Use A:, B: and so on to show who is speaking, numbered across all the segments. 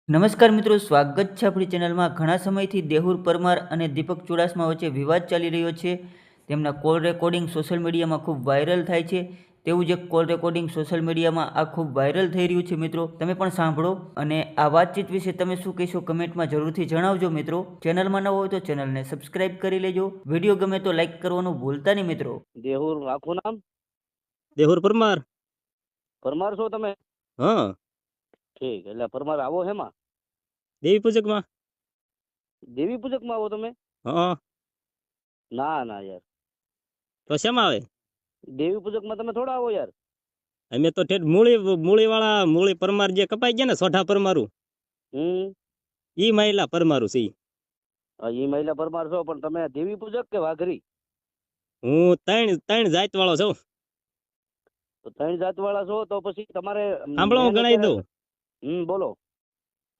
A: નમસ્કાર મિત્રો, સ્વાગત છે આપણી ચેનલમાં। ઘણા સમયથી દેહુર પરમાર અને દીપક ચુડાસમા વચ્ચે વિવાદ ચાલી રહ્યો છે। તેમના કોલ રેકોર્ડિંગ સોશિયલ મીડિયામાં ખૂબ વાયરલ થાય છે। તેવું જ એક કોલ રેકોર્ડિંગ સોશિયલ મીડિયામાં આ ખૂબ વાયરલ થઈ રહ્યું છે મિત્રો, તમે પણ સાંભળો। અને આ વાતચીત વિશે તમે શું કહેશો કમેન્ટમાં જરૂરથી જણાવજો મિત્રો। ચેનલમાં ન હોય તો ચેનલને સબસ્ક્રાઇબ કરી લેજો। વિડીયો ગમે તો લાઈક કરવાનું ભૂલતા નહીં મિત્રો।
B: દેહુર આખું નામ
C: દેહુર પરમાર।
B: પરમાર છો તમે?
C: હા,
B: ઠીક, એટલે પરમાર આવો હેમાં?
C: દેવી પૂજક માં।
B: દેવી પૂજક માં આવો તમે?
C: હા,
B: ના ના યાર,
C: તો શેમાં આવે?
B: દેવી પૂજક માં તમે થોડા આવો યાર।
C: અમે તો ઠેઠ મૂળી વાળા મૂળી પરમાર જે કપાઈ ગયા ને સોઢા પરમારું, ઈ માયલા પરમારું છે ઈ।
B: ઈ મહિલા પરમાર છો, પણ તમે દેવી પૂજક કે વાઘરી?
C: હું ત્રણ જાત વાળો છું।
B: તો ત્રણ જાત વાળા છો તો પછી તમારે
C: સાંભળો, હું ગણાઈ દઉં।
B: બોલો।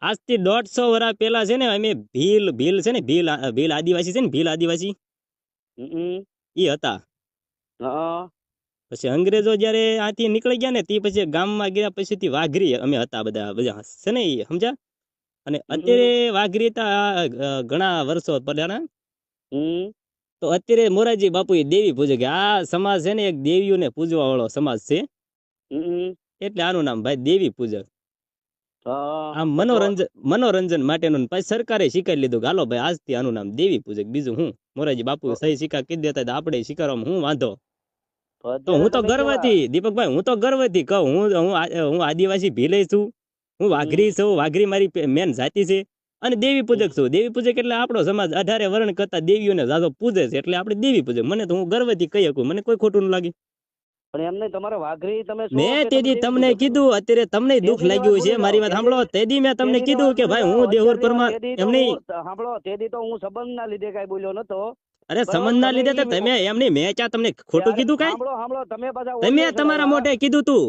C: આજથી 150 વર્ષ પેલા છે ને અમે ભીલ છે ને ભીલ આદિવાસી છે ને ભીલ આદિવાસી ઈ હતા।
B: હા,
C: પછી અંગ્રેજો જયારે આથી નીકળી ગયા ને તે પછી ગામમાં ગયા પછી વાઘરી અમે હતા બધા છે ને ઈ, સમજ્યા? અને અત્યારે વાઘરી ઘણા વર્ષો પહેલાના, તો અત્યારે મોરારજી બાપુ એ દેવી પૂજક। આ સમાજ છે ને એક દેવીઓને પૂજવા વાળો સમાજ છે, એટલે આનું નામ ભાઈ દેવી પૂજક। આમ મનોરંજન માટેનું। પછી સરકારે શીખાઈ લીધું કે હાલો ભાઈ આજથી આનું નામ દેવી પૂજક। બીજું હું, મોરારજી બાપુ સહી સિક્કા કીધી દેતા આપણે સ્વીકારવામાં હું વાંધો? તો હું તો ગર્વથી દીપકભાઈ, હું તો ગર્વથી કહું, હું આદિવાસી ભીલે છું, હું વાઘરી છું, વાઘરી મારી મેન જાતિ છે, અને દેવી પૂજક છું। દેવી પૂજક એટલે આપણો સમાજ 18 વર્ણ કરતા દેવીઓને જાજો પૂજે છે, એટલે આપણે દેવી પૂજક। મને તો હું ગર્વથી કહી શકું, મને કોઈ ખોટું ન લાગે।
B: પણ એમને તમારે વાઘરી તમે
C: મેં તેથી તમને કીધું, અત્યારે તમને દુઃખ લાગ્યું છે મારી વાત સાંભળો। તેથી મેં તમને કીધું કે ભાઈ હું દેહુર પરમાર એમ નહીં
B: સાંભળો, તેથી તો હું સંબંધ ના લીધે કઈ બોલ્યો નતો।
C: અરે સંબંધ ના લીધે તો તમે એમ નહીં, મેં ક્યાં તમને ખોટું કીધું? કઈ
B: સાંભળો, તમે પાછા
C: તમે તમારા મોઢે કીધું તું,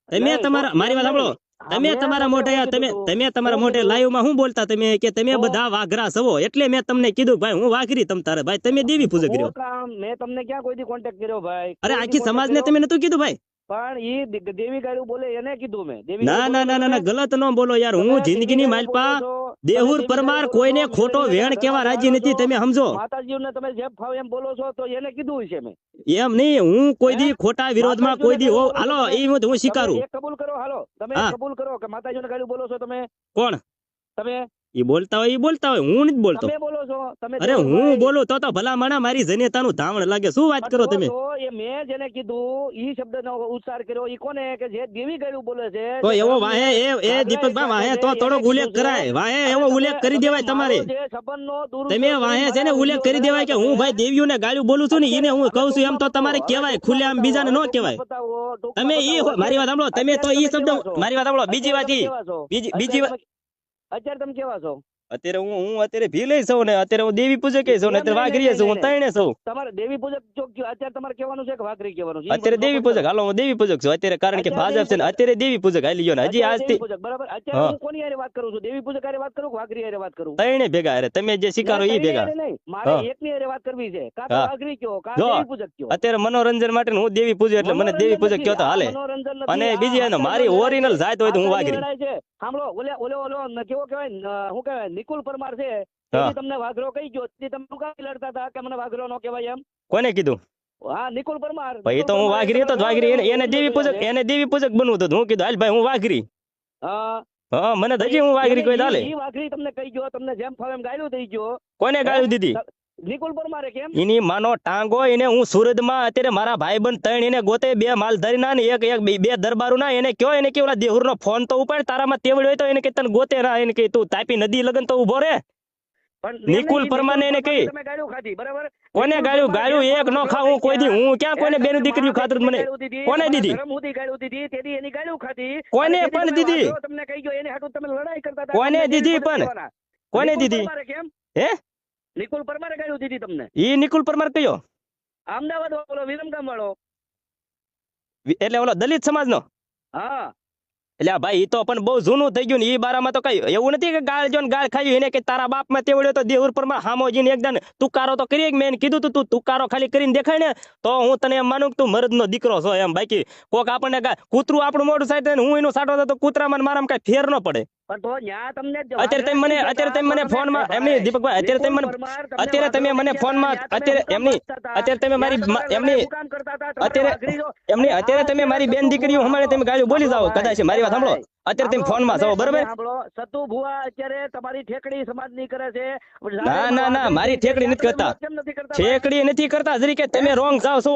C: તમે
B: નહીં,
C: તમારા, મારી વાત સાંભળો, તમે તમારા મોઢે તમે તમારા મોઢે લાઈવ માં શું બોલતા તમે કે તમે બધા વાઘરા છો, એટલે મેં તમને કીધું ભાઈ હું વાઘરી તમ તારે ભાઈ તમે દેવી પૂજક રહ્યો।
B: મેં તમને ક્યાં કોઈથી કોન્ટેક્ટ કર્યો ભાઈ?
C: અરે આખી સમાજ ને તમે નતું કીધું ભાઈ?
B: પણ ઈ દેવી ગાળું બોલે એને કીધું મેં।
C: ના ના ના ના, ગલત ન બોલો યાર। હું જિંદગીની માલપા દેહુર પરમાર કોઈને ખોટો વેણ કેવા રાજી નથી, તમે સમજો?
B: માતાજીને તમે જેમ ફાવ એમ બોલો છો તો એને કીધું છે મેં।
C: એમ નહીં, હું કોઈ દી ખોટા વિરોધમાં કોઈ દી હોવ, હાલો એ હું સ્વીકારું।
B: કબૂલ કરો, હાલો તમે કબૂલ કરો કે માતાજીને ગાળું બોલો છો તમે?
C: કોણ?
B: તમે
C: ઈ બોલતા હોય, હું નથી બોલતો।
B: તમે બોલો છો, તમે
C: અરે હું બોલું તો ભલા માણા મારી જનેતાનું ધાવણ લાગે। શું વાત કરો તમે?
B: એ મેં જેને કીધું ઈ શબ્દનો ઉચ્ચાર કર્યો ઈ કોને કે જે દેવી ગાળું બોલે છે?
C: તો એવો વાહે એ દીપકભાઈ વાહે તો થોડોક ઉલ્લેખ કરાય, વાહે એવો ઉલ્લેખ કરી દેવાય તમારે। તમે વાહે છે ને ઉલ્લેખ કરી દેવાય કે હું ભાઈ દેવીઓને ગાળું બોલું છું ને એને હું કહું છું, એમ તો તમારે કહેવાય ખુલ્લે, આમ બીજાને ન કહેવાય। તમે ઈ મારી વાત સાંભળો, તમે તો ઈ શબ્દ, મારી વાત સાંભળો, બીજી વાત બીજી વાત,
B: અત્યારે તમે કેવા છો?
C: અત્યારે હું અત્યારે ભીલે છું ને અત્યારે હું દેવી પૂજક છું ને અત્યારે વાઘરી છું, હું ત્રણે છું।
B: તમારે દેવી પૂજક અત્યારે તમારે કહેવાનું છે કે વાઘરી કહેવાનું છે?
C: અત્યારે દેવી પૂજક, હાલો હું દેવી પૂજક છું અત્યારે, કારણ કે ભાજપ છે ને અત્યારે દેવી પૂજક હાલી ગયો ને હજી આજથી।
B: બરાબર, અત્યારે હું કોની હારે વાત કરું છું? દેવી પૂજક હારે વાત કરું કે વાઘરી હારે વાત કરું?
C: ત્રણે ભેગા હારે, તમે જે સ્વીકારો ઈ ભેગા।
B: મારે એકની હારે વાત કરવી છે, કાં તો વાઘરી કયો કાં દેવી પૂજક કયો।
C: અત્યારે મનોરંજન માટે હું દેવી પૂજક એટલે મને દેવી પૂજક કયો તો હાલે। અને બીજી મારી ઓરિજિનલ જાત હોય તો હું વાઘરી।
B: સાંભળો, ઓલે કેવો કહેવાય, શું કહેવાય, નિકુલ પરમાર છે, તમને વાઘરો કહી ગયો, તમે શું કામ લડતા હતા કે મને વાઘરો નો કહેવાય એમ?
C: કોને કીધું?
B: હા, નિકુલ પરમાર।
C: ભાઈ તો હું વાઘરી હતો, વાઘરી એને દેવી પૂજક બનવું હતું, હું કીધું હાલ ભાઈ હું વાઘરી। હા, મને હજી હું વાઘરી કોઈ હાલે?
B: ઈ વાઘરી તમને કહી ગયો, તમને જેમ ફાવે એમ ગાળ્યું દઈ ગયો।
C: કોને ગાળ્યું દીધી?
B: નિકુલ પરમારે। કેમ?
C: એની માનો ટાંગો, એને હું સુરતમાં અત્યારે મારા ભાઈબંધ ત્રણ એને ગોતે, 2 માલધારી ના ને એક બે દરબારો ના, એને કયો, એને કેવલા દેહુર નો ફોન તો ઉપાડ, તારામાં તેવડ હોય તો એને કે તને ગોતે ના, એને કે તું તાપી નદી લગન તો ઉભો રે। નિકુલ પરમાર એને કહી, કોને ગાળ્યું? ગાળ્યું એક નો ખાવું કોઈ દી, હું ક્યાં કોઈને બેનું દીકરીઓ ખાતર મને કોને દીધી? કોને પણ દીધી?
B: તમને કહી ગયો એને હાટુ તમે લડાઈ કરતા હતા,
C: કોને દીધી? પણ કોને દીધી? હે,
B: નિકુલ પરમારે ગાળ્યું દીધી તમને?
C: ઈ નિકુલ પરમાર કયો?
B: અમદાવાદ વાળો, વિરમગામ વાળો,
C: એટલે ઓલો દલિત સમાજ નો?
B: હા।
C: એટલે ભાઈ ઈ તો પણ બહુ જૂનું થઈ ગયું ને, ઈ બારામાં તો કઈ એવું નથી કે ગાળ જો ગાળ ખાઈ એને કે તારા બાપ માં તેવડ્યો તો દેહુર પરમાર હામોજીને એકદમ તુકારો તો કરી, મેં કીધું તું તુકારો ખાલી કરીને દેખાય ને તો હું તને એમ માનું કે તું મરદ નો દીકરો છો એમ। બાકી કોક આપણને કૂતરું આપણું મોઢું સાઈડ હું એનું સાટો તો કૂતરામાં મારામાં કઈ ફેર ન પડે।
B: પણ તો ન્યા તમને જ
C: અત્યારે તમે મને અત્યારે તમે મને ફોનમાં એમની દીપકભાઈ અત્યારે તમે મને અત્યારે તમે મને ફોનમાં અત્યારે એમની અત્યારે તમે મારી એમની અત્યારે એમની અત્યારે તમે મારી બેન દીકરીઓ અમારે તમે ગાળ્યો બોલી જાઓ કદાચ મારી વાત સાંભળો અત્યારે તમે ફોનમાં જાઓ બરાબર
B: સતુ ભુવા અત્યારે તમારી ઠેકડી સમાજની કરે છે
C: ના ના ના મારી ઠેકડી નથી કરતા ઠેકડી નથી કરતા જરી કે તમે રોંગ જાઓ છો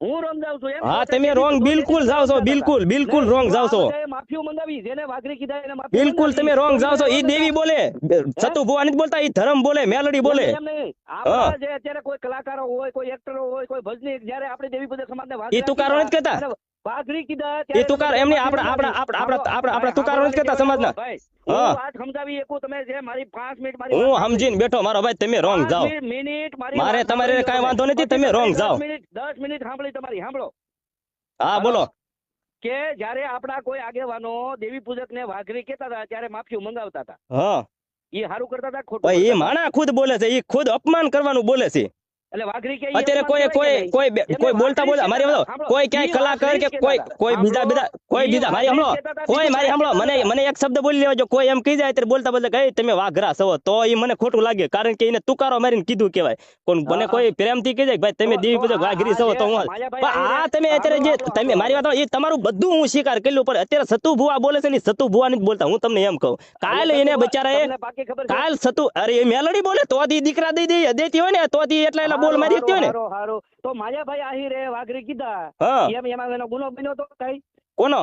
B: હું રોંગ જાઉં છું એમ
C: હા તમે રોંગ બિલકુલ જાઓ છો બિલકુલ બિલકુલ રોંગ જાઓ છો
B: માફી મંગાવી જેને વાઘરી કીધા એને માફી
C: બિલકુલ તમે રોંગ જાઓ છો ઈ દેવી બોલે સતુ ભુવા નથી બોલતા ઈ ધર્મ બોલે મેલડી બોલે
B: એમ નહીં આપણા જે અત્યારે કોઈ કલાકારો હોય કોઈ એક્ટરો હોય કોઈ ભજની જ્યારે આપણે દેવી પૂજક સમાજને
C: ઈ તુકારો નથી કહેતા
B: વાઘરી કીધા
C: એ તુકાર એમની આપણા તુકારો નથી કહેતા સમાજના હા
B: વાત સમજાવી એકું તમે જે મારી 5 મિનિટ મારી
C: હું સમજીને બેઠો મારો ભાઈ તમે રોંગ જાઓ
B: મિનિટ
C: મારે તમારે કાંઈ વાંધો નથી તમે રોંગ જાઓ
B: 10 મિનિટ સાંભળી તમારી સાંભળો
C: હા બોલો
B: કે જ્યારે આપણા કોઈ આગેવાનો દેવી પૂજક ને વાઘરી કહેતા હતા ત્યારે માફી મંગાવતા હતા
C: હા
B: એ સારું કરતા હતા ખોટું
C: ભાઈ એ માણા ખુદ બોલે છે એ ખુદ અપમાન કરવાનું બોલે છે
B: એટલે વાઘરી કે
C: અત્યારે કોઈ બોલતા મારી કોઈ ક્યાંય કલાકાર કે કોઈ બીજા મારી સાંભળો મને એક શબ્દ બોલી લેવા જો કોઈ એમ કહી જાય ત્યારે બોલતા કઈ તમે વાઘરા છો તો એ મને ખોટું લાગે કારણ કે એને તુકારો મારીને કીધું કહેવાય મને કોઈ પ્રેમથી કહી જાય ભાઈ તમે દેવી પૂજક વાઘરી છો તો હું આ તમે અત્યારે જે તમે મારી વાત એ તમારું બધું હું સ્વીકાર કર્યું પણ અત્યારે સતુ ભુવા બોલે છે ને સતુ ભુવા નથી બોલતા હું તમને એમ કહું કાલ એને બચારા કાલ સતુ અરે એ મેલડી બોલે તો દીકરા દેતી હોય ને તો એટલા બોલ મારી હતી ને
B: હારો તો માયાભાઈ આહીરે વાઘરી કીધા એમાં એનો ગુનો બન્યો તો કઈ
C: કોનો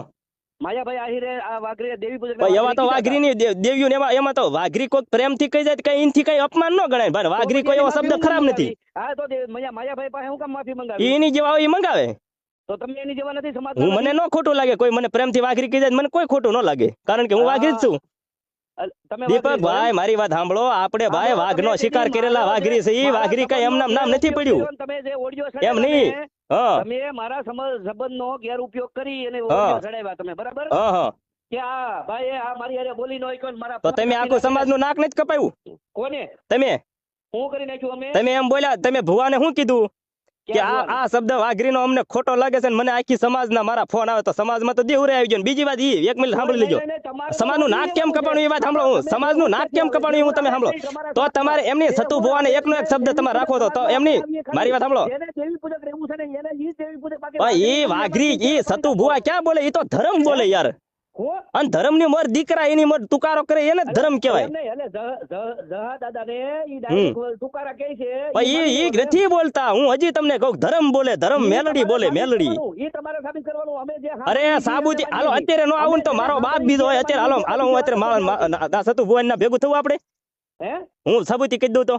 B: માયાભાઈ આહીરે આ વાઘરી દેવી પૂજક
C: એવા તો વાઘરી ની દેવીઓ ને એમાં તો વાઘરી કોઈ પ્રેમથી કહી જાય કઈ એનથી કઈ અપમાન ન ગણાય ભાઈ વાઘરી કોઈ એવો શબ્દ ખરાબ નથી
B: હા તો માયાભાઈ પાસે હું કામ માફી મંગાવી
C: એની જેવા એ મંગાવે
B: તો તમને એની જેવા નથી સમાજ
C: હું મને ન ખોટું લાગે કોઈ મને પ્રેમથી વાઘરી કહી જાય મને કોઈ ખોટું ન લાગે કારણ કે હું વાઘરી જ છું દીપકભાઈ મારી વાત સાંભળો આપણે ભાઈ વાઘનો શિકાર કરેલા વાઘરી છે ઈ વાઘરી કઈ એમ નામ નથી પડ્યું
B: તમે જે ઓડિયો
C: એમ નહીં
B: તમે મારા સંબંધનો ગેરઉપયોગ કરી અને ઓડિયો ચડાવ્યા તમે બરાબર કે આ ભાઈ આ મારી હારે બોલી નો કોઈ મારા
C: તો તમે આખું સમાજનું નાક નથી કપાયું
B: કોને
C: તમે
B: હું કરી નાખ્યું અમે
C: તમે એમ બોલ્યા તમે ભુવાને શું કીધું કે આ શબ્દ વાઘરીનો અમને ખોટો લાગે છે મને આખી સમાજના મારા ફોન આવે તો સમાજમાં તો દેવરે આવી ગયો બીજી વાત ઈ એક મિનિટ સાંભળી લેજો સમાજનું નાક કેમ કપાણું એ વાત સાંભળો હું સમાજનું નાક કેમ કપાણું હું તમે સાંભળો તો તમારે એમની સતુ ભુવાને એકનો એક શબ્દ તમારે રાખો તો એમની મારી વાત સાંભળો એ વાઘરી એ સતુ ભુવા ક્યાં બોલે એ તો ધર્મ બોલે યાર અને ધર્મ ની મર દીકરા એની મર તુકારો કરે એને ધર્મ કહેવાય ઈ નથી બોલતા હું હજી તમને કહું ધર્મ બોલે ધર્મ મેલડી બોલે મેલડી અરે સાબુજી હાલો અત્યારે નો આવું ને તો મારો બાપ બીજો હોય અત્યારે હાલો હું અત્યારે સતુ ભુવન ના ભેગું થવું આપણે હું સાબુજી કહી દઉં તો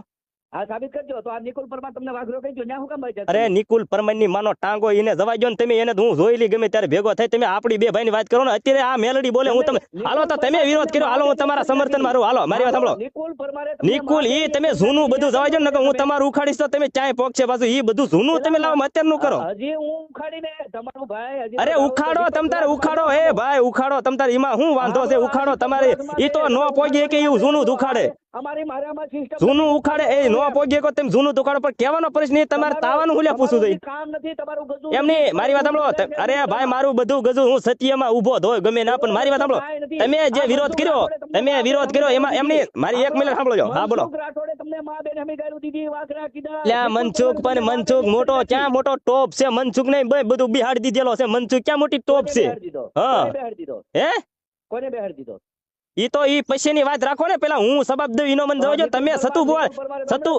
B: હા સાબિત કરજો તો આ નિકુલ પરમાર તમને વાઘરો કહી ગયો ન્યા હું કામ ભાઈ
C: અરે નિકુલ પરમાર ની માનો ટાંગો એને જવા ગયો ને તમે એને હું જોઈ લી ગમે ત્યારે ભેગો થાય તમે આપણી બે ભાઈ ની વાત કરો ને અત્યારે આ મેલડી બોલે હું તમે હાલો તો તમે વિરોધ કર્યો હાલો હું તમારા સમર્થન મારું હાલો મારી વાત સાંભળો
B: નિકુલ પરમારે
C: નિકુલ ઈ તમે જૂનું બધું જવા જો ને હું તમારું ઉખાડીશ તો તમે ચાય પોકશે પાછું ઈ બધું જૂનું તમે લાવો અત્યારનું કરો
B: હજી હું ઉખાડીને તમારું ભાઈ હજી
C: અરે ઉખાડો તમ તારે ઉખાડો એ ભાઈ ઉખાડો તમ તારે એમાં શું વાંધો છે ઉખાડો તમારે ઈ તો નો પોગે કે એવું જૂનું ઉખાડે
B: અમારી મારામાં સિસ્ટમ
C: જૂનું ઉખાડે એ નો પોગે કો તમે જૂનું ઉખાડો પણ કહેવાનો પ્રશ્ન એ તમારે તાવાનું હુલ્યા પૂછવું જોઈએ
B: કામ નથી તમારું ગજુ
C: એમની મારી વાત સાંભળો અરે ભાઈ મારું બધું ગજુ હું સત્યમાં ઉભો ધોય ગમે ના પણ મારી વાત સાંભળો તમે જે વિરોધ કર્યો એમાં એમની મારી એક મિનિટ સાંભળો હા બોલો મનસુખ મોટો ક્યાં મોટો ટોપ છે મનસુખ નહીં ભાઈ બધું બિહાડી દીધેલો છે મનસુખ ક્યાં મોટી ટોપ છે હા હે
B: કોને બેહાડી દીધો
C: ઈ તો ઈ પછીની વાત રાખો ને પેલા હું સબબ દઉં ઈનો મન જોજો તમે સતુ ભુવન સતુ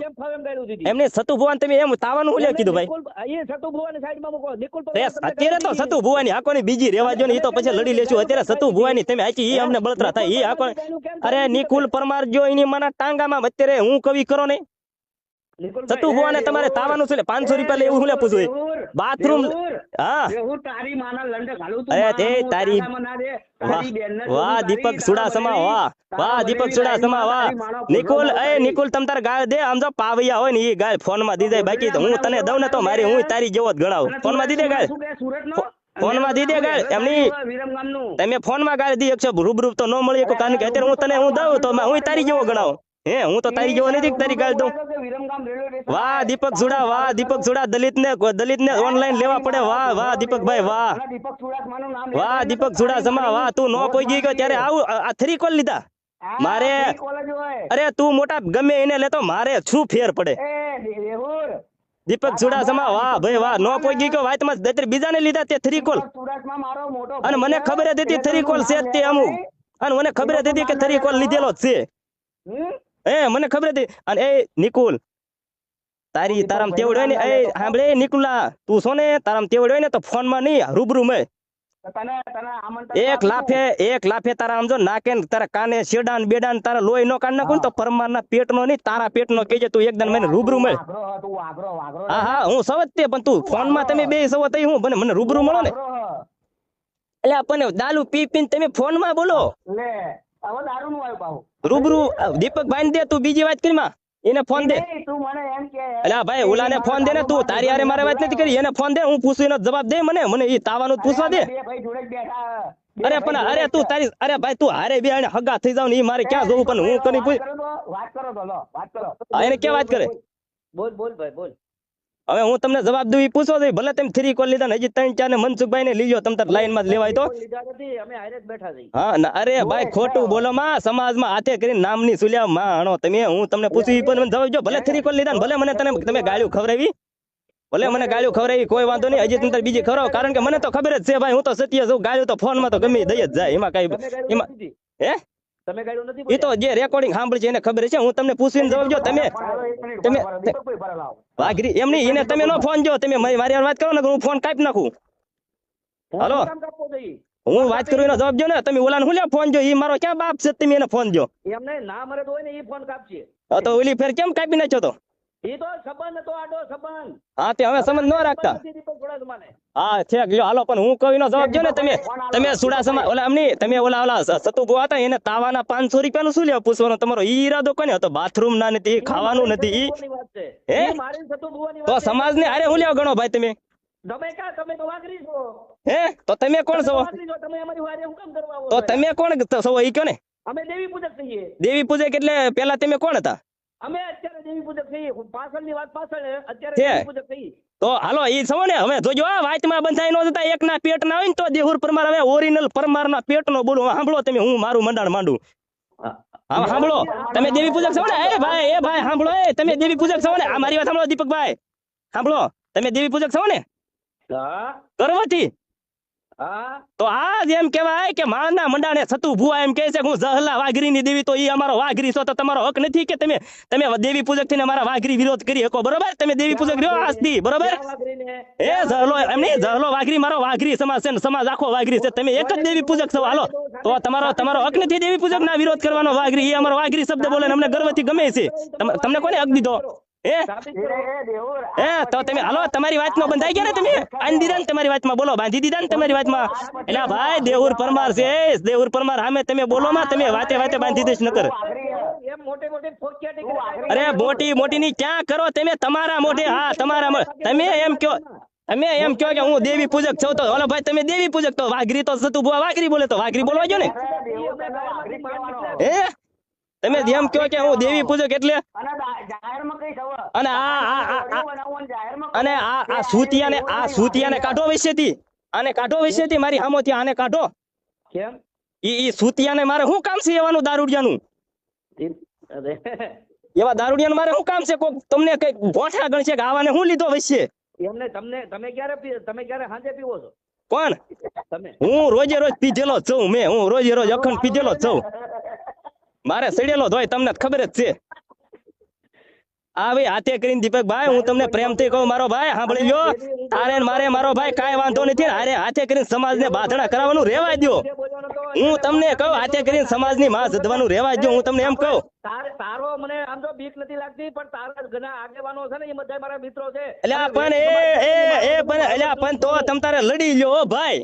C: એમને સતુ ભુવન તમે એમ તાવાનું હું લે કીધું ભાઈ
B: એ સતુ ભુવન સાઈડમાં મૂકો નિકુલ
C: અત્યારે તો સતુ ભુવાની આકોની બીજી રેવા જો ને ઈ તો પછી લડી લેશું અત્યારે સતુ ભુવાની તમે આચી ઈ અમને બળતરા થાય ઈ આકો અરે નિકુલ પરમાર જો એની માના ટાંગામાં અત્યારે હું કવિ કરો ને સતુ ભુવાને તમારે તાવાનું છે 500 રૂપિયા લે એવું હું લે પૂછું બાથરૂમ હા
B: તારી માના લંડ ઘાલું
C: અરે તે તારી વાહ દીપક સુડાસમા વાહ દીપક સુડાસમા વાહ નિકુલ તમ તાર ગાય દે આમ જો પાવૈયા હોય ને ઈ ગાય ફોન માં દી દે બાકી તો હું તને દઉં ને તો મારી હું તારી જેવો જ ગણાવું ફોન માં દી દે ગાય ફોન માં દી દે ગાય એમની તમે ફોન માં ગાય દી એકસો રૂબરૂ તો ન મળી કારણ કે અત્યારે હું તને હું દઉં તો હું તારી જેવો ગણાવું હે હું તો તારી જેવો નથી કે તારી ગાળ દઉં
B: વિરમગામ રેલવે સ્ટેશન
C: વાહ દીપક સુડા વાહ દીપક સુડા દલિત ને ઓનલાઈન લેવા પડે વાહ વાહ દીપકભાઈ વાહ
B: અને દીપક ચુડાસમાનું નામ
C: વાહ દીપક ચુડાસમા વાહ તું નો પહોંચી ગયો ત્યારે આવું આ 3 કોલ લીધા મારે
B: કોલેજ હોય
C: અરે તું મોટા ગમે એને લેતો મારે શું ફેર પડે
B: એ દેહુર
C: દીપક ચુડાસમા વાહ ભાઈ વાહ નો પહોંચી ગયો વાતમાં દત્રી બીજાને લીધા તે 3 કોલ
B: ચુડાસમા મારો મોટો
C: અને મને ખબર જ હતી 3 કોલ છે જ તે અમુક અને મને ખબર જ હતી કે 3 કોલ લીધેલો જ છે મને ખબર હતી અને એ નિકુલ તારામ તેવડ હોય ને એ સાંભળે નિકુલા તું છો ને તારામ તેવડ હોય ને તો ફોન માં નહીં રૂબરૂ મેં એક લાફે તારા આમ જો નાકે ને તારા કાને શેડાન બેડાન તારા લોહી નો કાઢ નાખું તો પરમાર ના પેટ નો નહીં તારા પેટ નો કહેજે તું એકદમ મને રૂબરૂ મળે હા હું સવત તે પણ તું ફોન માં તમે બે સવત થઈ હું મને રૂબરૂ મળો ને એટલે આપણને દારૂ પી પીને તમે ફોન માં બોલો રૂબરૂ દીપકભાઈ ને દે તું બીજી વાત કરી માં એને ફોન દે એટલે ભાઈ ઓલાને ફોન દે ને તું તારી હારે મારે વાત નથી કરી એને ફોન દે હું પૂછું એનો જવાબ દે મને એ તાવાનું પૂછવા દે અરે પણ અરે તું તારી અરે ભાઈ તું હારે બે હગા થઈ જાવ ને એ મારે ક્યાં જોવું પણ હું કરી પૂછ એને ક્યાં વાત કરે
B: બોલ ભાઈ બોલ
C: હવે હું તમને જવાબ દઉં પૂછો છો ભલે તમે 3 કોલ લીધા ને હજી 3-4 ને મનસુખભાઈ ને લીજો તમે તાર લાઈન માં લેવાય તો હા ના અરે ભાઈ ખોટું બોલો માં સમાજમાં હાથે કરીને નામની સુલ્યા માં હણો તમે હું તમને પૂછ્યું પણ મને જવાબ જો ભલે 3 કોલ લીધા ને ભલે મને તમે ગાળ્યું ખવડાવી ભલે મને ગાળ્યું ખવડાવી કોઈ વાંધો નહીં હજી તમે બીજી ખવડાવો કારણ કે મને તો ખબર જ છે ભાઈ હું તો સત્ય છું ગાળ્યું તો ફોન માં તો ગમે દઈ જ જાય એમાં કઈ એમાં હે
B: તમે ગાળ્યું નથી
C: એ તો જે રેકોર્ડિંગ સાંભળી છે એને ખબર છે હું તમને પૂછીને જવાબ જો તમે વાઘરી એમ નહીં એને તમે નો ફોન જો તમે મારી વાત કરો ને હું ફોન કાપી નાખું હાલો હું વાત કરું એનો જવાબ જો ને તમે ઓલાને હું લે ફોન જો ઈ મારો ક્યાં બાપ છે તમે એને ફોન જો
B: એમને ના મરે તો હોય ને ઈ ફોન કાપશે
C: તો ઓલી ફેર કેમ કાપી નાખ્યો તો
B: ઈ તો સંબંધ હતો આડો સંબંધ
C: હા તે હવે સંબંધ ન રાખતા હા છે લ્યો હાલો પણ હું કહું એનો જવાબ જો ને તમે સુડાસમા ઓલા અમની તમે ઓલા સતુ ભુવા હતા એને તાવાના 500 રૂપિયાનું શું લેવા પૂછવાનો તમારો ઈ ઈરાદો કોને હતો બાથરૂમ ના નથી ખાવાનું નથી ઈ હે તો સમાજ ને અરે હું લેવા ગણો ભાઈ તમે
B: તમે તો વાઘરી છો
C: હે તો તમે કોણ છો
B: તમે અમારી વારે હું કામ કરવા આવો
C: તો તમે કોણ છો ઈ કયો ને
B: અમે દેવી પૂજક છીએ
C: દેવી પૂજક એટલે પેલા તમે કોણ હતા
B: અમે અત્યારે દેવી પૂજક છીએ પાછળની વાત પાછળ અત્યારે
C: છે.
B: દેવી પૂજક છીએ
C: તો હાલો ઈ સૌ ને હવે જોજો આ વાતમાં બંધાઈ નો જતા એક ના પેટ ના હોય ને તો દેહુર પરમાર હવે ઓરિજિનલ પરમાર ના પેટ નો બોલું સાંભળો તમે હું મારું મંડાણ માંડું હા સાંભળો તમે દેવી પૂજક છો ને એ ભાઈ સાંભળો એ તમે દેવી પૂજક છો ને આ મારી વાત સાંભળો દીપકભાઈ સાંભળો તમે દેવી પૂજક છો ને
B: હા
C: ગર્વથી
B: હા
C: તો આ જેમ કેવાય કે માના મંડાણે સતુ ભુવા એમ કહે છે કે હું જહલા વાઘરીની દેવી તો ઈ અમારો વાઘરી છો તો તમારો હક નથી કે તમે દેવી પૂજક થઈને અમારા વાઘરી વિરોધ કરી શકો બરોબર તમે દેવી પૂજક રહ્યો આજથી બરોબર એ જહલો એમ નહીં જહલો વાઘરી મારો વાઘરી સમાજ છે ને સમાજ આખો વાઘરી છે તમે એક જ દેવી પૂજક છો હાલો તો તમારો હક નથી દેવી પૂજક ના વિરોધ કરવાનો વાઘરી એ અમારો વાઘરી શબ્દ બોલે અમને ગર્વથી ગમે છે તમને કોને હક દીધો તો તમે હાલો તમારી વાતમાં બંધાઈ ગયા ને તમે બાંધી દીધા ને તમારી વાતમાં બોલો બાંધી દીધા ને તમારી વાતમાં એટલે ભાઈ દેહુર પરમાર છે દેહુર પરમાર સામે તમે બોલો માં તમે વાતે બાંધી દઈશ નકર અરે મોટી ની ક્યાં કરો તમે તમારા મોઢે હા તમારા તમે એમ કયો કે હું દેવી પૂજક છું તો હાલો ભાઈ તમે દેવી પૂજક તો વાઘરી તો સતુ ભુવા વાઘરી બોલે તો વાઘરી બોલવા જો ને હે તમે એમ કહો કે હું દેવી પૂજક એટલે અને આ સૂતિયાને કાઢો વિશેથી આને કાઢો વિશેથી મારી સામોથી આને કાઢો
B: કેમ
C: ઈ સૂતિયાને મારે શું કામ છે એવાનું દારૂડિયાનું એવા દારૂડિયાનું મારે શું કામ છે કોક તમને કઈ ગોઠા ગણશે કે આવાને શું લીધો વચ્ચે
B: એમને તમે ક્યારે સાંજે પીવો છો
C: કોણ
B: તમે
C: હું રોજે રોજ પીધેલો જ છું હું રોજે રોજ અખંડ પીધેલો જ છું મારે સડેલો હોય તમને ખબર જ છે આ ભાઈ હાથે કરીને દીપકભાઈ હું તમને પ્રેમથી કહું મારો ભાઈ સાંભળી લ્યો તારે મારે મારો ભાઈ કાંઈ વાંધો નથી અરે હાથે કરીને સમાજને બાધણા કરાવવાનું રહેવા દો હું તમને કહું હાથે કરીને સમાજની માં જદવાનું રહેવા દો હું તમને એમ કહું
B: તારો મને આમ તો બીક નથી લાગતી પણ તારા ઘણા આગેવાનો છે ને એ બધા મારા મિત્રો છે
C: એટલે પણ તો તમ તારે લડી લ્યો ભાઈ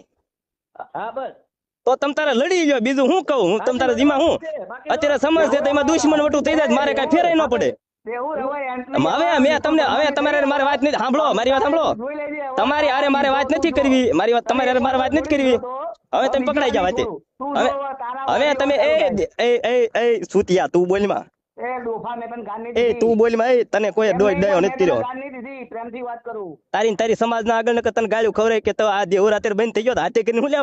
B: હા બસ
C: તો તમ તારે લડી લ્યો બીજું હું કહું હું તમ તારે જીમાં હું અત્યારે સમજ છે તો એમાં દુશ્મન વટું થઈ જાય મારે કઈ ફેરાય ન પડે હવે મેં તમને હવે તમારે મારે વાત નથી સાંભળો મારી વાત સાંભળો તમારી આરે મારે વાત નથી કરવી મારી વાત તમારે મારે વાત નથી કરવી હવે તમે પકડાઈ જાવ વાતે હવે તમે એ સૂતિયા તું બોલમાં
B: એ ડોફા મેં તને ગાન નહીં
C: એ
B: દીધી.
C: તું બોલ માં એ તને કોઈ દોય
B: એમ
C: દયો
B: નહીં,
C: નથી કર્યો
B: મેં તને ગાન નહીં દીધી, પ્રેમથી વાત કરું.
C: તારી સમાજના આગળ ને તને ગાળ્યું ખવડાય કે તો આ દેવરા અત્યારે બંધ થઈ ગયો તો હાથે કરીને હું લે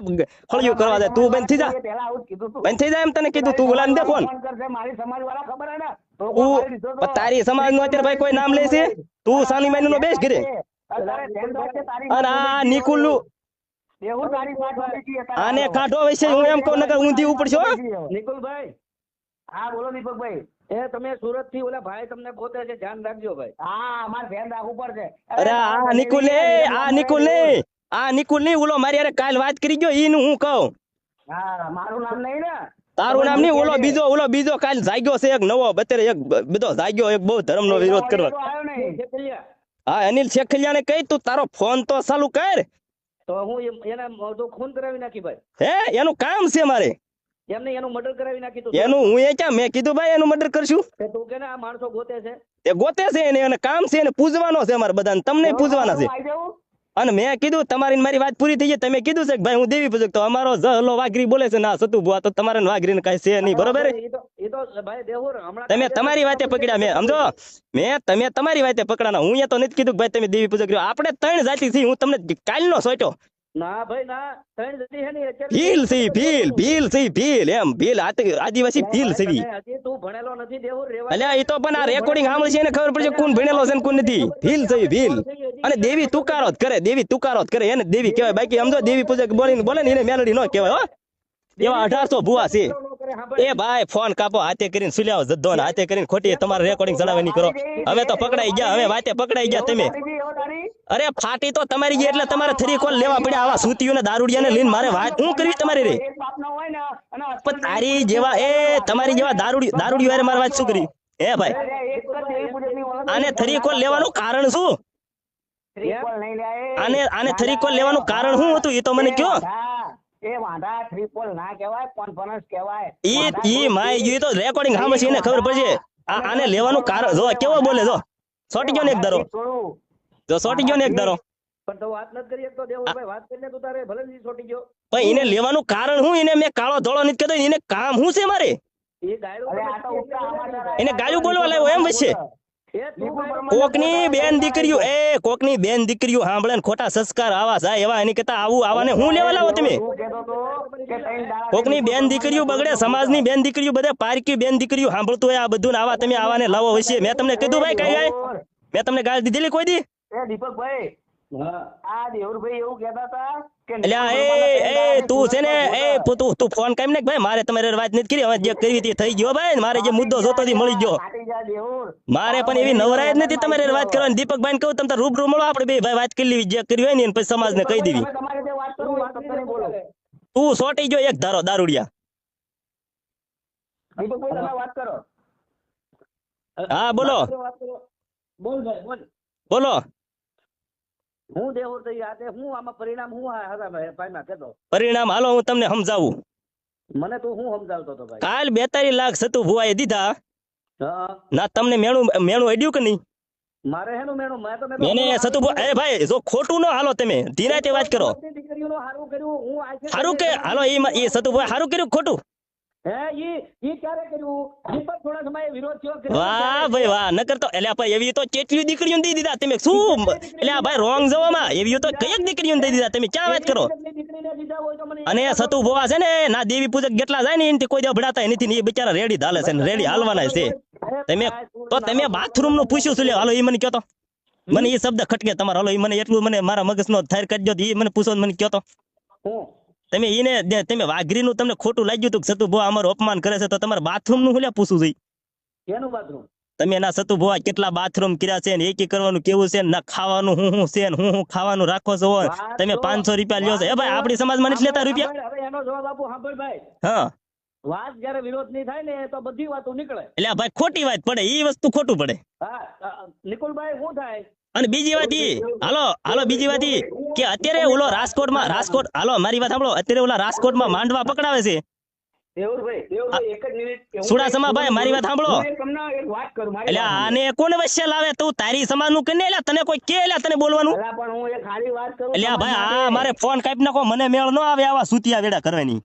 C: હળિયું કરવા દે તું બંધ થઈ જા
B: એ પહેલા આવું જ કીધું તું.
C: બંધ થઈ જાય એમ તને કીધું તું બોલાને દે ફોન
B: ફોન કરશે, મારી સમાજવાળા ખબર હે ને? ધોકો
C: તું
B: મારી દીધો તો.
C: પણ તારી સમાજ નું અત્યારે ભાઈ કોઈ નામ લે છે તું સાની મહિનો નો બેસ ઘરે
B: અત્યારે ધ્યાન રાખજે, તારી
C: અને આ નિકુલ્લું
B: દેવું તારી વાત વાળી છે, અત્યારે
C: આને
B: આવો.
C: કાઢો વિશે હું એમ કહું નકર ઊંધી ઉપડશો હો.
B: નિકુલભાઈ, હા બોલો દીપકભાઈ. એ તમે સુરત થી ઓલા ભાઈ તમને ગોતે છે, ધ્યાન રાખજો ભાઈ. હા, અમારે ધ્યાન રાખવું પડશે.
C: અરે આ નિકુલ ને આ નિકુલ ને આ નિકુલ ની ઓલો મારી અરે કાલ વાત કરી ગયો ઈ નું હું કહું
B: હા, મારું નામ નહીં ને?
C: તારું નામ નહીં ઓલો બીજો કાલ જાગ્યો છે એક નવો અત્યારે એક બધો જાગ્યો એક બહુ ધર્મ નો વિરોધ કરવા
B: આવ્યો નહીં.
C: હા અનિલ શેખલિયાને કહી તું તારો ફોન તો ચાલુ કર
B: તો હું એને તો ખૂન કરાવી નાખી ભાઈ.
C: હે એનું કામ છે મારે
B: એમને એનું મર્ડર કરાવી નાખી તું.
C: એનું હું એ ક્યાં મેં કીધું ભાઈ એનું મર્ડર કરશું
B: તે તું કે ને આ માણસો ગોતે છે.
C: એ ગોતે છે એને કામ છે એને પૂજવાનો છે અમારે બધાને તમને પૂજવાના છે
B: આવી જાઉં?
C: અને મેં કીધું તમારી ને મારી વાત પૂરી થઈ ગઈ તમે કીધું છે કે ભાઈ હું દેવી પૂજક તો અમારો જહલો વાઘરી બોલે છે ના સતુ બુઆ તો તમારે વાઘરી ને કઈ છે નહીં બરોબર
B: એ તો ભાઈ દેવુર હમણાં
C: તમે તમારી વાતે પકડ્યા મેં સમજો તમે તમારી વાતે પકડાના હું એ તો નથી કીધું કે ભાઈ તમે દેવી પૂજક રહ્યો આપણે ત્રણ જાતિ છીએ હું તમને કાલનો સોટ્યો
B: ના ભાઈ ના, ત્રણ જતી છે ને અત્યારે.
C: ભીલ છે ભીલ એમ ભીલ આદિવાસી ભીલ છે
B: હજી તું ભણેલો નથી દેવુર, રેવા.
C: અલ્યા એ તો પણ આ રેકોર્ડિંગ સાંભળે છે એને ખબર પડશે કોણ ભણેલો છે ને કોણ નથી ભીલ છે ભીલ અને દેવી તુકારો જ કરે એને દેવી કહેવાય બાકી સમજો દેવી પૂજક બોલે ને એને મેલડી નો કહેવાય હો એવા 1800 ભુવા છે એ ભાઈ ફોન કાપો હાથે કરીને સુલ્યાઓ જદ્દો ને હાથે કરીને ખોટી તમારે રેકોર્ડિંગ ચડાવવાની કરો હવે તો પકડાઈ ગયા હવે વાતે પકડાઈ ગયા તમે અરે ફાટી તો તમારી ગઈ એટલે તમારે થરી કોલ લેવા પડ્યા આવા સૂતીઓને દારૂડિયાને લઈને મારે વાત હું કરવી તમારી રે
B: એક બાપનો હોય ને અને
C: પણ તારી જેવા તમારી જેવા દારૂડિયો હારે મારે વાત શું કરી હે ભાઈ
B: એક જ દેવી પૂજકની ઓળખ.
C: આને થરી કોલ લેવાનું કારણ શું
B: ત્રિકોલ નહીં લે, એ.
C: આને થરી કોલ લેવાનું કારણ શું હતું એ તો મને કયો
B: એ વાંધા ત્રિકોલ ના કહેવાય, કોન્ફરન્સ કહેવાય.
C: ઈ માય ગયું તો રેકોર્ડિંગ સાંભળશે એને ખબર પડશે આને લેવાનું કારણ જો કેવો બોલે જો સોટી ગયો ને એક ધારો
B: થોડું.
C: જો સોટી ગયો ને એક ધારો
B: પણ તો વાત નથી કરી શકતો દેવુરભાઈ, વાત કરીને તું તારે ભલે નહીં છોટી ગયો.
C: પણ એને લેવાનું કારણ શું એને મેં કાળો ધોળો નથી કહેતો એને કામ શું છે મારે
B: એ ગાયડું
C: એને
B: એને
C: ગાળું બોલવા લાવ્યો એમ વચ્ચે કોકની બેન દીકરીઓ સાંભળે ને ખોટા સંસ્કાર આવા જાય એવા એની કરતા આવાને હું લેવા લાવો તમે કોકની બેન દીકરીઓ બગડે સમાજની બેન દીકરીઓ બધે પારકી બેન દીકરીઓ સાંભળતું હોય આ બધું ને આવા તમે આવાને લાવો હશે મેં તમને કીધું ભાઈ કઈ ગાય મેં તમને ગાળ દીધેલી કોઈ દી
B: દીપકભાઈ, આ દેવુરભાઈ એવું કહેતા હતા કે
C: અલ્યા એ તું છે ને તું ફોન કરી ને ભાઈ મારે તમારે વાત નથી કરી હવે જે કરી હતી થઈ ગયો ભાઈ મારે જે મુદ્દો જોતો હતી મળી ગયો
B: ફાટી જા દેવુર.
C: મારે પણ એવી નવરાય જ નથી તમારે વાત કરવાની દીપકભાઈ ને કહું તમે રૂબરૂ મળો આપણે બે ભાઈ વાત કરી લેવી જે કરી હોય ને એને પછી સમાજને કહી દેવી
B: તમે તમારી રીતે વાત કરો, વાત કરીને બોલો.
C: તું સોટી ગયો એક ધારો દારૂડિયા
B: દીપકભાઈ તમે વાત કરો.
C: હા બોલો
B: વાત કરો. બોલ ભાઈ બોલ.
C: બોલો
B: હું દેવુર થઈ આ તે હું આમાં પરિણામ હું હતા ભાઈ માં કહેતો.
C: પરિણામ હાલો હું તમને સમજાવું
B: મને તું હું સમજાવતો હતો ભાઈ.
C: કાલ 42 લાખ સતુ ભુવાએ દીધા
B: હા,
C: ના તમને મેણું અડ્યું કે નહીં
B: મારે હેનું મેણું
C: મેને સતુ ભુવા ભાઈ જો ખોટું ન હાલો તમે ધીરાતે વાત કરો
B: દીકરીઓનું હારું કર્યું હું
C: સારું કે હાલો એ સતુ ભુવા સારું કર્યું ખોટું
B: હે ઈ ક્યારે કર્યું? ઈ પણ થોડા સમયે વિરોધ થયો.
C: વાહ ભાઈ વાહ ન કરતો એટલે ભાઈ એવી તો કેટલી દીકરીઓ દઈ દીધા તમે શું એટલે ભાઈ રોંગ જવામાં એવી તો કઈક દીકરીઓ દઈ દીધા તમે ક્યાં વાત કરો
B: દીકરીને દીધા હોય તો મને
C: અને સતુ ભુવા છે ને ના દેવી પૂજક જેટલા જાય ને એનાથી કોઈ ભડાતા નથી ને એ બિચારા રેડી હાલે છે ને રેડી હાલવાના છે તમે બાથરૂમ નું પૂછ્યું છું લે હાલો એ મને કયો તો મને એ શબ્દ ખટકે તમારો હાલો એ મને એટલું મને મારા મગજનો થાર કરી દો એ મને પૂછો મને કયો તો તમે વાઘરીનું તમને ખોટું લાગ્યું હતું સતુ ભુવા અમારું અપમાન કરે છે તો તમારે બાથરૂમ નું હું પૂછવું જોઈએ
B: એનું બાથરૂમ
C: તમે ના સતુ ભુવા કેટલા બાથરૂમ કર્યા છે ને એકી કરવાનું કેવું છે ના ખાવાનું હું છે ને હું ખાવાનું રાખો છો તમે 500 રૂપિયા લ્યો છો એ ભાઈ આપણી સમાજમાં નથી લેતા રૂપિયા
B: હવે એનો જવાબ આપો સાંભળ ભાઈ.
C: હા
B: વાત જયારે વિરોધ નહીં થાય ને તો બધી વાતો નીકળે.
C: એટલે ભાઈ ખોટી વાત પડે એ વસ્તુ ખોટું પડે
B: હા નિકુલભાઈ શું થાય?
C: અને બીજી વાત હાલો બીજી વાત કે અત્યારે ઓલો રાજકોટ હાલો મારી વાત સાંભળો અત્યારે ઓલા રાજકોટમાં માંડવા પકડાવે છે
B: દેવુરભાઈ એક જ મિનિટ.
C: સુડાસમા ભાઈ મારી વાત સાંભળો
B: હું તમને એક વાત કરું મારી
C: એટલે આને કોને વચ્ચે લાવે તું તારી સમાજ નું કરીને એટલે તને કોઈ કે એટલે તને બોલવાનું
B: અલા પણ હું એક ખાલી વાત કરું.
C: એટલે ભાઈ આ મારે ફોન કાપી નાખો મને મેળ ન આવે આવા સૂતિયા વેડા કરવાની